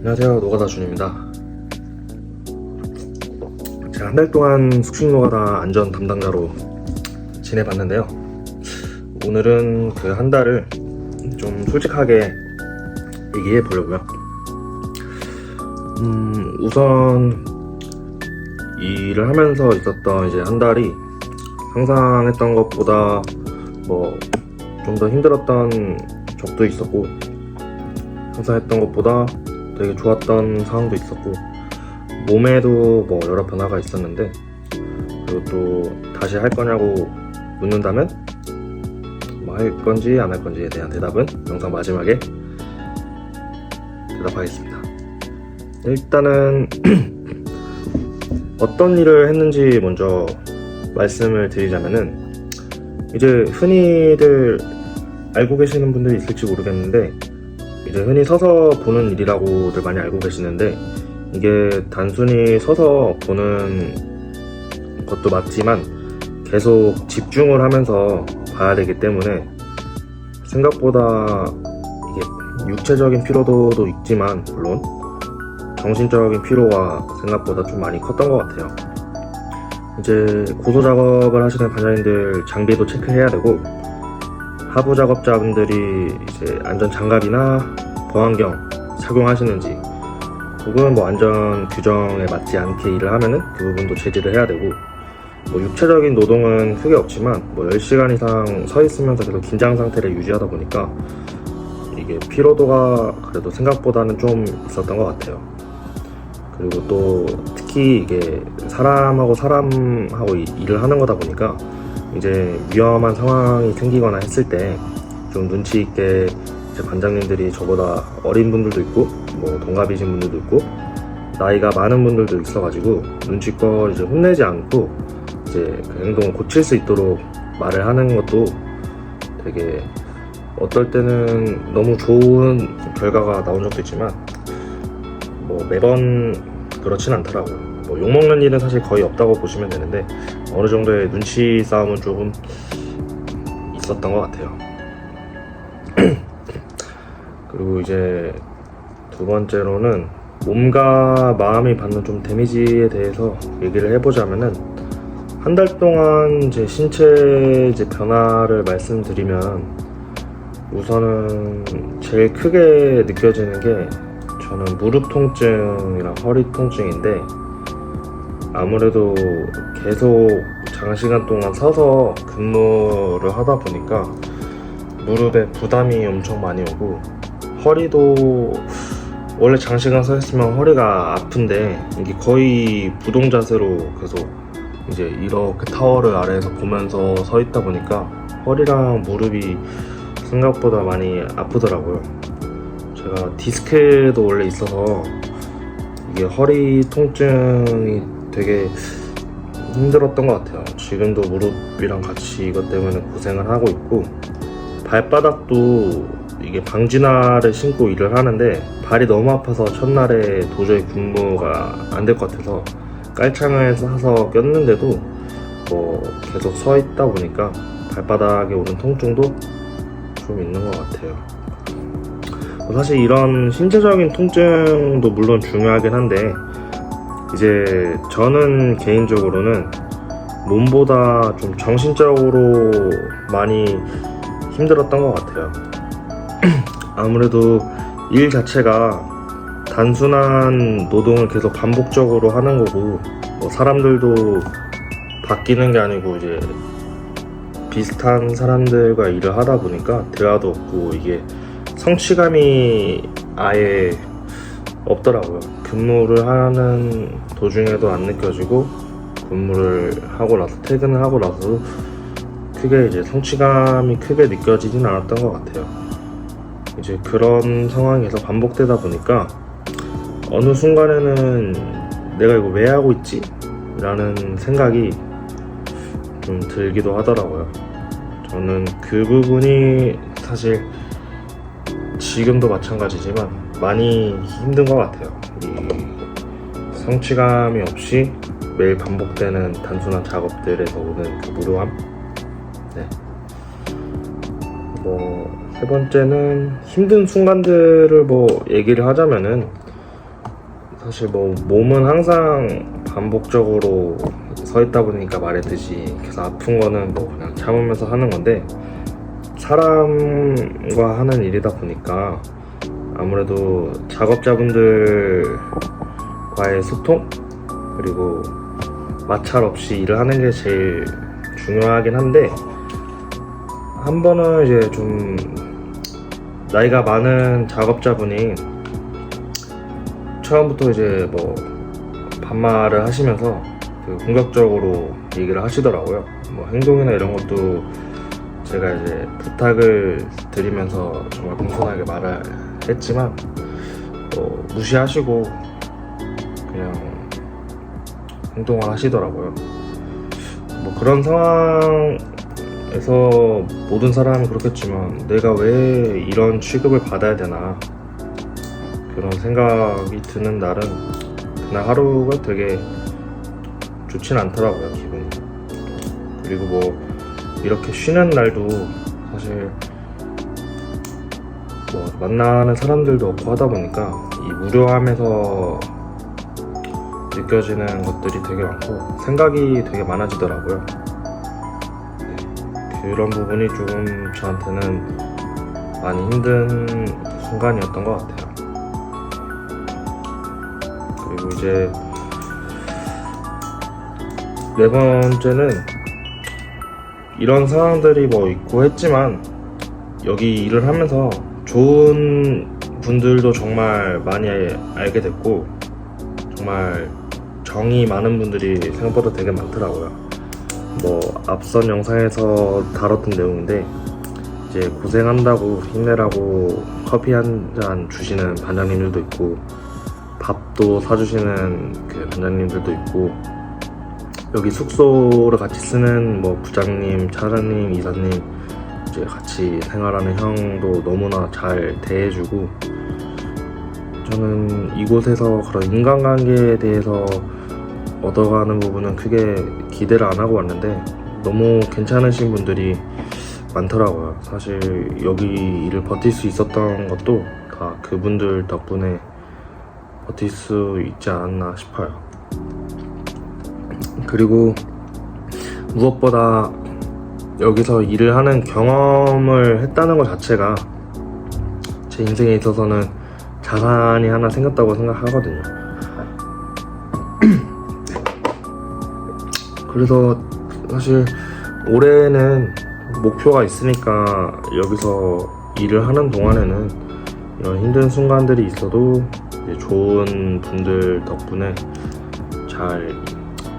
안녕하세요, 노가다 준입니다. 제가 한 달 동안 숙식 노가다 안전 담당자로 지내봤는데요. 오늘은 그 한 달을 좀 솔직하게 얘기해 보려고요. 우선 일을 하면서 있었던 이제 한 달이 상상했던 것보다 좀 더 힘들었던 적도 있었고, 상상했던 것보다 되게 좋았던 상황도 있었고, 몸에도 여러 변화가 있었는데, 그리고 또 다시 할 거냐고 묻는다면 할 건지 안 할 건지에 대한 대답은 영상 마지막에 대답하겠습니다. 일단은 어떤 일을 했는지 먼저 말씀을 드리자면은, 이제 흔히들 알고 계시는 분들이 있을지 모르겠는데, 이제 흔히 서서 보는 일이라고들 많이 알고 계시는데, 이게 단순히 서서 보는 것도 맞지만 계속 집중을 하면서 봐야 되기 때문에 생각보다 이게 육체적인 피로도도 있지만 물론 정신적인 피로가 생각보다 좀 많이 컸던 것 같아요. 이제 고소 작업을 하시는 반장님들 장비도 체크해야 되고, 하부 작업자분들이 이제 안전 장갑이나 보안경 착용하시는지, 혹은 안전 규정에 맞지 않게 일을 하면은 그 부분도 제지를 해야 되고, 육체적인 노동은 크게 없지만 10시간 이상 서 있으면서 계속 긴장 상태를 유지하다 보니까 이게 피로도가 그래도 생각보다는 좀 있었던 것 같아요. 그리고 또 특히 이게 사람하고 일을 하는 거다 보니까 이제 위험한 상황이 생기거나 했을 때 좀 눈치 있게 이제 반장님들이 저보다 어린 분들도 있고 동갑이신 분들도 있고 나이가 많은 분들도 있어가지고 눈치껏 이제 혼내지 않고 이제 그 행동을 고칠 수 있도록 말을 하는 것도 되게 어떨 때는 너무 좋은 결과가 나온 적도 있지만 매번 그렇진 않더라고요. 욕먹는 일은 사실 거의 없다고 보시면 되는데, 어느 정도의 눈치 싸움은 조금 있었던 것 같아요. 그리고 이제 두 번째로는 몸과 마음이 받는 좀 데미지에 대해서 얘기를 해보자면은, 한 달 동안 이제 신체 변화를 말씀드리면, 우선은 제일 크게 느껴지는 게 저는 무릎 통증이랑 허리 통증인데, 아무래도 계속 장시간 동안 서서 근무를 하다 보니까 무릎에 부담이 엄청 많이 오고, 허리도 원래 장시간 서 있으면 허리가 아픈데 이게 거의 부동 자세로 계속 이제 이렇게 타워를 아래에서 보면서 서 있다 보니까 허리랑 무릎이 생각보다 많이 아프더라고요. 제가 디스크도 원래 있어서 이게 허리 통증이 되게 힘들었던 것 같아요. 지금도 무릎이랑 같이 이것 때문에 고생을 하고 있고, 발바닥도 이게 방진화를 신고 일을 하는데 발이 너무 아파서 첫날에 도저히 근무가 안 될 것 같아서 깔창을 사서 꼈는데도 계속 서 있다 보니까 발바닥에 오는 통증도 좀 있는 것 같아요. 사실 이런 신체적인 통증도 물론 중요하긴 한데, 이제 저는 개인적으로는 몸보다 좀 정신적으로 많이 힘들었던 것 같아요. 아무래도 일 자체가 단순한 노동을 계속 반복적으로 하는 거고, 사람들도 바뀌는 게 아니고 이제 비슷한 사람들과 일을 하다 보니까 대화도 없고 이게 성취감이 아예 없더라고요. 근무를 하는 도중에도 안 느껴지고, 근무를 하고 나서 퇴근을 하고 나서도 크게 이제 성취감이 크게 느껴지진 않았던 것 같아요. 이제 그런 상황에서 반복되다 보니까 어느 순간에는 내가 이거 왜 하고 있지? 라는 생각이 좀 들기도 하더라고요. 저는 그 부분이 사실 지금도 마찬가지지만 많이 힘든 것 같아요. 이 성취감이 없이 매일 반복되는 단순한 작업들에서 오는 그 무료함. 네. 세 번째는 힘든 순간들을 얘기를 하자면은, 사실 뭐 몸은 항상 반복적으로 서 있다 보니까 말했듯이 계속 아픈 거는 뭐 그냥 참으면서 하는 건데, 사람과 하는 일이다 보니까 아무래도 작업자분들과의 소통, 그리고 마찰 없이 일을 하는 게 제일 중요하긴 한데, 한 번은 이제 좀 나이가 많은 작업자분이 처음부터 이제 뭐 반말을 하시면서 공격적으로 얘기를 하시더라고요. 뭐 행동이나 이런 것도 제가 이제 부탁을 드리면서 정말 공손하게 말을 했지만 무시하시고 그냥 행동을 하시더라고요. 뭐 그런 상황에서 모든 사람이 그렇겠지만 내가 왜 이런 취급을 받아야 되나, 그런 생각이 드는 날은 그날 하루가 되게 좋진 않더라고요, 기분이. 그리고 뭐 이렇게 쉬는 날도 사실 뭐 만나는 사람들도 없고 하다 보니까 이 무료함에서 느껴지는 것들이 되게 많고 생각이 되게 많아지더라고요. 네, 그런 부분이 조금 저한테는 많이 힘든 순간이었던 것 같아요. 그리고 이제 네 번째는 이런 상황들이 뭐 있고 했지만 여기 일을 하면서 좋은 분들도 정말 많이 알게 됐고, 정말 정이 많은 분들이 생각보다 되게 많더라고요. 뭐 앞선 영상에서 다뤘던 내용인데, 이제 고생한다고 힘내라고 커피 한 잔 주시는 반장님들도 있고, 밥도 사주시는 그 반장님들도 있고, 여기 숙소를 같이 쓰는 뭐 부장님, 차장님, 이사님, 이제 같이 생활하는 형도 너무나 잘 대해주고, 저는 이곳에서 그런 인간관계에 대해서 얻어가는 부분은 크게 기대를 안 하고 왔는데 너무 괜찮으신 분들이 많더라고요. 사실 여기 일을 버틸 수 있었던 것도 다 그분들 덕분에 버틸 수 있지 않았나 싶어요. 그리고 무엇보다 여기서 일을 하는 경험을 했다는 것 자체가 제 인생에 있어서는 자산이 하나 생겼다고 생각하거든요. 그래서 사실 올해는 목표가 있으니까 여기서 일을 하는 동안에는 이런 힘든 순간들이 있어도 좋은 분들 덕분에 잘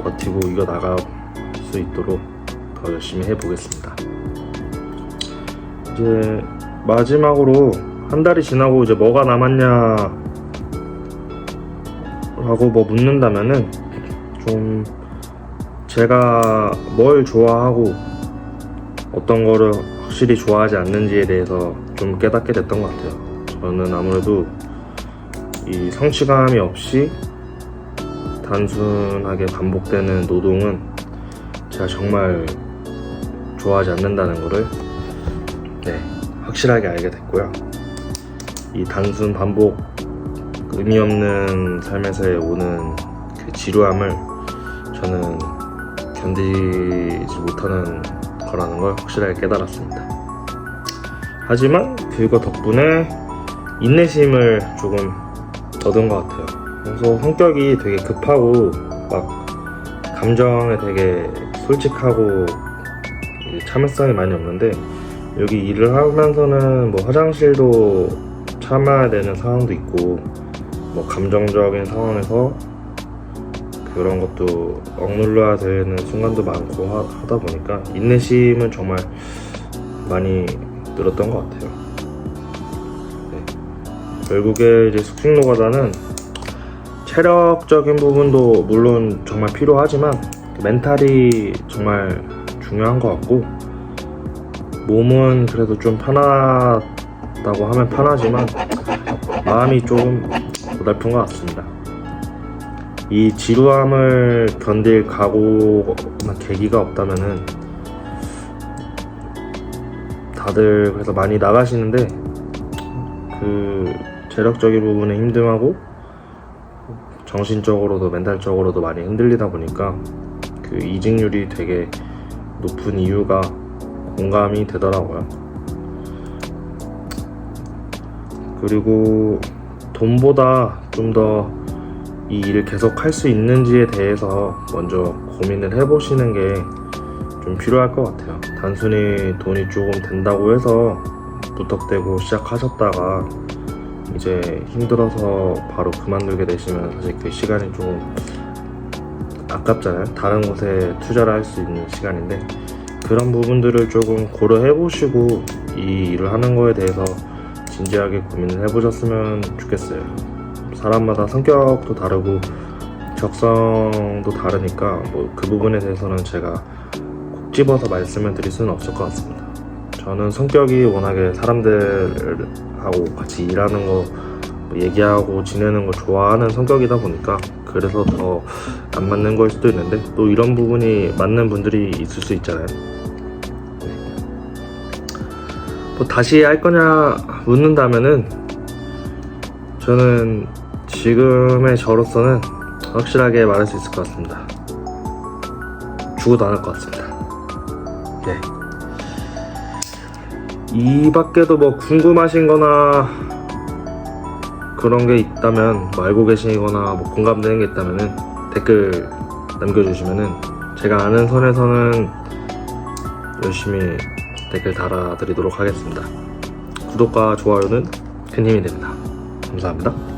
버티고 이겨나갈 수 있도록 더 열심히 해보겠습니다. 이제 마지막으로 한 달이 지나고 이제 뭐가 남았냐 라고 뭐 묻는다면은, 좀 제가 뭘 좋아하고 어떤 거를 확실히 좋아하지 않는지에 대해서 좀 깨닫게 됐던 것 같아요. 저는 아무래도 이 성취감이 없이 단순하게 반복되는 노동은 제가 정말 좋아하지 않는다는 거를 확실하게 알게 됐고요. 이 단순 반복, 의미 없는 삶에서 오는 그 지루함을 저는 견디지 못하는 거라는 걸 확실하게 깨달았습니다. 하지만 그거 덕분에 인내심을 조금 얻은 것 같아요. 그래서 성격이 되게 급하고 막 감정에 되게 솔직하고 참을성이 많이 없는데, 여기 일을 하면서는 뭐 화장실도 참아야 되는 상황도 있고, 뭐 감정적인 상황에서 그런 것도 억눌러야 되는 순간도 많고 하다 보니까 인내심은 정말 많이 늘었던 것 같아요. 결국에 이제 숙식 노가다는 체력적인 부분도 물론 정말 필요하지만 멘탈이 정말 중요한 것 같고, 몸은 그래도 좀 편하다고 하면 편하지만 마음이 조금 고달픈 것 같습니다. 이 지루함을 견딜 각오나 계기가 없다면은 다들 그래서 많이 나가시는데, 그 체력적인 부분에 힘듦하고 정신적으로도 멘탈적으로도 많이 흔들리다 보니까 그 이직률이 되게 높은 이유가 공감이 되더라고요. 그리고 돈보다 좀 더 이 일을 계속 할 수 있는지에 대해서 먼저 고민을 해보시는 게 좀 필요할 것 같아요. 단순히 돈이 조금 된다고 해서 무턱대고 시작하셨다가 이제 힘들어서 바로 그만두게 되시면 사실 그 시간이 좀 아깝잖아요. 다른 곳에 투자를 할 수 있는 시간인데, 그런 부분들을 조금 고려해 보시고 이 일을 하는 거에 대해서 진지하게 고민을 해보셨으면 좋겠어요. 사람마다 성격도 다르고 적성도 다르니까 뭐 그 부분에 대해서는 제가 콕 집어서 말씀을 드릴 수는 없을 것 같습니다. 저는 성격이 워낙에 사람들하고 같이 일하는 거, 얘기하고 지내는 거 좋아하는 성격이다 보니까 그래서 더 안 맞는 걸 수도 있는데, 또 이런 부분이 맞는 분들이 있을 수 있잖아요. 뭐 다시 할 거냐 묻는다면은 저는 지금의 저로서는 확실하게 말할 수 있을 것 같습니다. 죽어도 안 할 것 같습니다. 네. 이 밖에도 뭐 궁금하신 거나 그런 게 있다면, 뭐 알고 계시거나 뭐 공감되는 게 있다면은 댓글 남겨주시면은 제가 아는 선에서는 열심히 댓글 달아드리도록 하겠습니다. 구독과 좋아요는 큰 힘이 됩니다. 감사합니다.